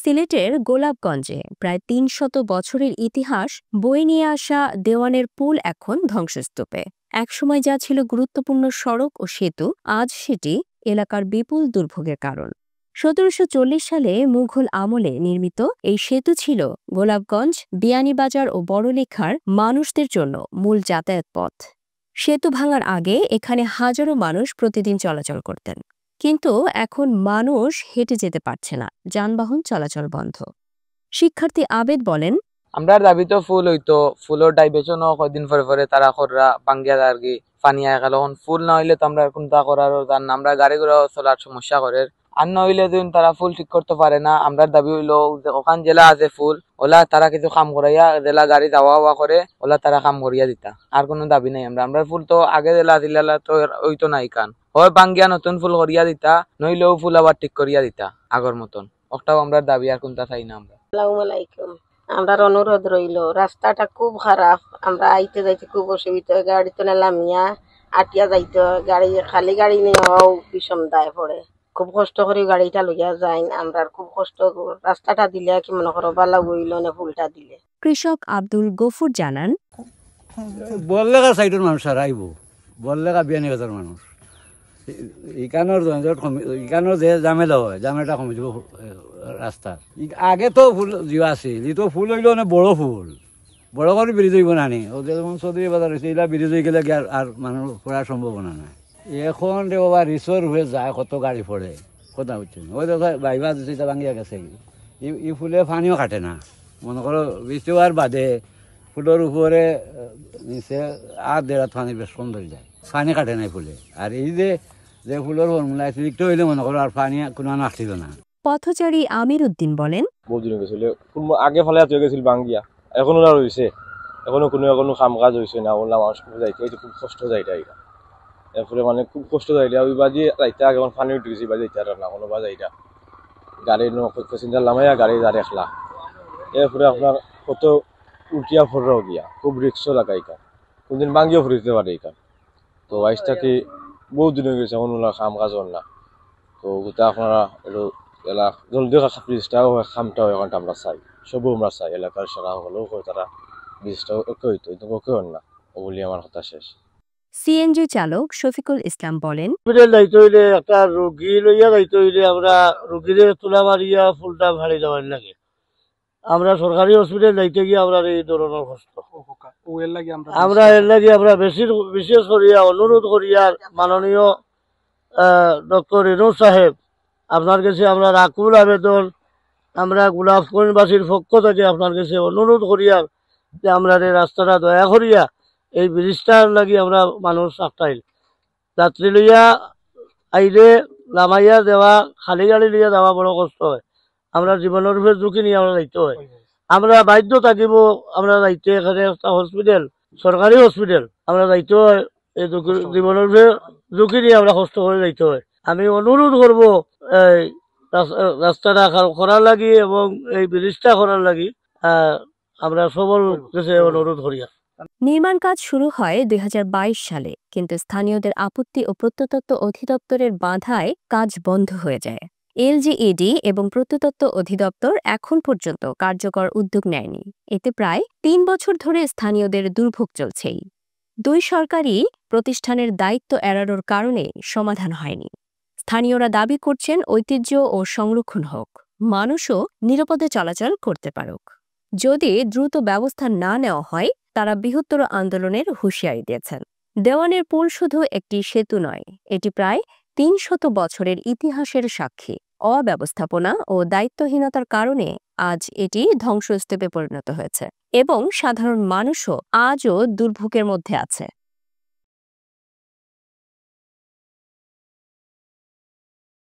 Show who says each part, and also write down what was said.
Speaker 1: সিলেটের গোলাপগঞ্জে প্রায় ৩০০ বছরের ইতিহাস বয়ে নিয়ে আসা দেওয়ানের পুল এখন ধ্বংসস্তূপে। একসময় যা ছিল গুরুত্বপূর্ণ সড়ক ও সেতু, আজ সেটি এলাকার বিপুল দুর্ভোগের কারণ। ১৭৪০ সালে মুঘল আমলে নির্মিত এই সেতু ছিল গোলাপগঞ্জ, বিয়ানীবাজার ও বড়লেখার মানুষদের জন্য মূল যাতায়াত পথ। সেতু ভাঙার আগে এখানে হাজারো মানুষ প্রতিদিন চলাচল করতেন, কিন্তু এখন মানুষ হেঁটে যেতে পারছে না, যানবাহন চলাচল বন্ধ। শিক্ষার্থী আবেদ বলেন,
Speaker 2: আমরা দাবি তো ফুল হইতো, ফুলের ডাইভেশন কয়দিন পরে পরে তারা খররা বাঙ্গিয়া আর কি পানি আয় গেল। ফুল না হইলে তো আমরা কোনটা করার জান না, আমরা গাড়ি ঘোড়া চলার সমস্যা করে। আর না হইলে যদি তারা ফুল ঠিক করতে পারে না, আমরা দাবি হইলো ওখান জেলা আছে ফুল ওলা তারা কিছু কাম করাইয়া জেলা গাড়ি যাওয়া হওয়া করে ওলা তারা কাম করিয়া দিতা। আর কোনো দাবি নাই আমরা ফুল তো আগে জেলা দিলা তো ওই তো নাই কান, হয় বাঙ্গিয়া নতুন ফুল করিয়া দিতা, নইলেও ফুল আবার ঠিক করিয়া দিতা আগর মতন। ওটাও আমরা দাবি, আর কোনটা চাই না আমরা।
Speaker 3: আসসালামু আলাইকুম। আমরা অনুরোধ রইল, রাস্তাটা খুব খারাপ, আমরা আইতে যাইতে খুব অসুবিধা, গাড়ি তো নামিয়া আটিয়া যাইতে, গাড়ি খালি গাড়ি নিয়েও বিষম দায় পড়ে, খুব কষ্ট করে গাড়িটা লইয়া যাই। আমরা খুব কষ্ট, রাস্তাটা দিলে কি মনে করো বালা বইল না ফুলটা দিলে।
Speaker 1: কৃষক আব্দুল গফুর জানান,
Speaker 4: বললেগা সাইডের মানুষ আর আইব, বললেগা বিয়ানীবাজার মানুষ ইকানোর ইকানোর যে জামেলা হয়, জামেলাটা কমে যাব রাস্তা। আগে তো ফুল জিও আছিল, ই তো ফুল হইল না বড় ফুল, বড় করে ব্রিজ হইব না নি। ওদের যেমন চৌধুরী বাজার হয়েছে, এগুলা ব্রিজ হয়ে গেলে আর মানুষ পড়ার সম্ভাবনা নাই। এখন রে বাবা রিসোর হয়ে যায়, কত গাড়ি পড়ে, কথা হচ্ছে না। ওই দেখো বাইবা দিচ্ছে ভাঙিয়া গেছে, ই ফুলে পানিও কাটে না। মনে করো বৃষ্টি হওয়ার বাদে ফুলের উপরে নিচে আর দেড় পানি বেশ কম ধরে যায়, পানি কাটে নাই ফুলে। আর এই যে ফুলের ফর্মুলা লিখতে হইলে মনে করো আর পানি কোনো আসছিল না।
Speaker 1: পথচারী আমির উদ্দিন বলেন,
Speaker 5: বহুদিন গেছিল, আগে ফলে গেছিল বাঙ্গিয়া, এখনো না রয়েছে, এখনো কোনো কাম কাজ হয়েছে না। ওলা মানুষ খুব যাইতে হয়েছে, খুব কষ্ট যাইটা এটা। এরপরে মানে খুব কষ্ট যাইটা, ওই বাজি যাইতে আগে পানি উঠে গেছি, বাজি যাইতে না কোনো বাজ যাইটা গাড়ি প্যাসেঞ্জার নামাইয়া গাড়ি যা দেখলা। এরপরে আপনার কত উঠিয়া ফোররাও গিয়া খুব রিক্সও লাগাই কান, কোনদিন বাঙ্গিও ফুরিতে পারে এই কান। তো আইসটা কি বহুত দিন হয়ে গেছে, এখন ওলা কাম কাজ না। তো গোটা আপনারা একটু এলা জলদি ব্রিজটাও খামটা হয়, এখানটা আমরা চাই, সবও আমরা চাই। এলাকার সারা হলেও তারা ব্রিজটাও ওকে হইতো, কিন্তু ওকে হন না, ও বলি আমার কথা শেষ।
Speaker 1: সিএনজি চালক শফিকুল ইসলাম বলেন,
Speaker 6: যাইতে হইলে একটা রোগী লইয়া যাইতে হইলে আমরা রোগীরে তোলা মারিয়া ফুলটা ভাড়ি দেওয়ার লাগে। আমরা সরকারি হসপিটাল যাইতে গিয়ে আমরা এই ধরনের কষ্ট, আমরা এর লাগে আমরা বিশেষ করিয়া অনুরোধ করিয়া মাননীয় ডক্টর রেণু সাহেব আপনার কাছে আমরা আকুল আবেদন, আমরা গোলাপগঞ্জবাসীর পক্ষ থেকে আপনার কাছে অনুরোধ করিয়া যে আমরা এই রাস্তাটা দয়া করিয়া এই ব্রিজটার লাগি আমরা মানুষ আটটাইল যাত্রী লইয়া আইলে নামাইয়া দেওয়া, খালি গাড়ি লইয়া যাওয়া বড় কষ্ট হয়। আমরা জীবনের উপরে ঝুঁকি নিয়ে আমরা যাইতে হয়, আমরা বাধ্য থাকিব আমরা যাইতে। এখানে একটা হসপিটাল, সরকারি হসপিটাল, আমরা যাইতে হয়, এই জীবনের উপরে ঝুঁকি নিয়ে আমরা কষ্ট করে যাইতে হয়। আমি অনুরোধ করবো এই রাস্তাটা করার লাগি এবং এই ব্রিজটা করার লাগি আমরা সবল কাছে অনুরোধ করি।
Speaker 1: নির্মাণ কাজ শুরু হয় ২০২২ সালে, কিন্তু স্থানীয়দের আপত্তি ও প্রত্নতত্ত্ব অধিদপ্তরের বাধায় কাজ বন্ধ হয়ে যায়। এলজিইডি এবং প্রত্নতত্ত্ব অধিদপ্তর এখন পর্যন্ত কার্যকর উদ্যোগ নেয়নি। এতে প্রায় ৩ বছর ধরে স্থানীয়দের দুর্ভোগ চলছেই। দুই সরকারি প্রতিষ্ঠানের দায়িত্ব এড়ানোর কারণে সমাধান হয়নি। স্থানীয়রা দাবি করছেন ঐতিহ্য ও সংরক্ষণ হোক, মানুষও নিরাপদে চলাচল করতে পারুক। যদি দ্রুত ব্যবস্থা না নেওয়া হয়, তারা বৃহত্তর আন্দোলনের হুঁশিয়ারি দিয়েছেন। দেওয়ানের পুল শুধু একটি সেতু নয়, এটি প্রায় ৩০০ বছরের ইতিহাসের সাক্ষী। অব্যবস্থাপনা ও দায়িত্বহীনতার কারণে আজ এটি ধ্বংসস্তূপে পরিণত হয়েছে এবং সাধারণ মানুষও আজও দুর্ভোগের মধ্যে আছে।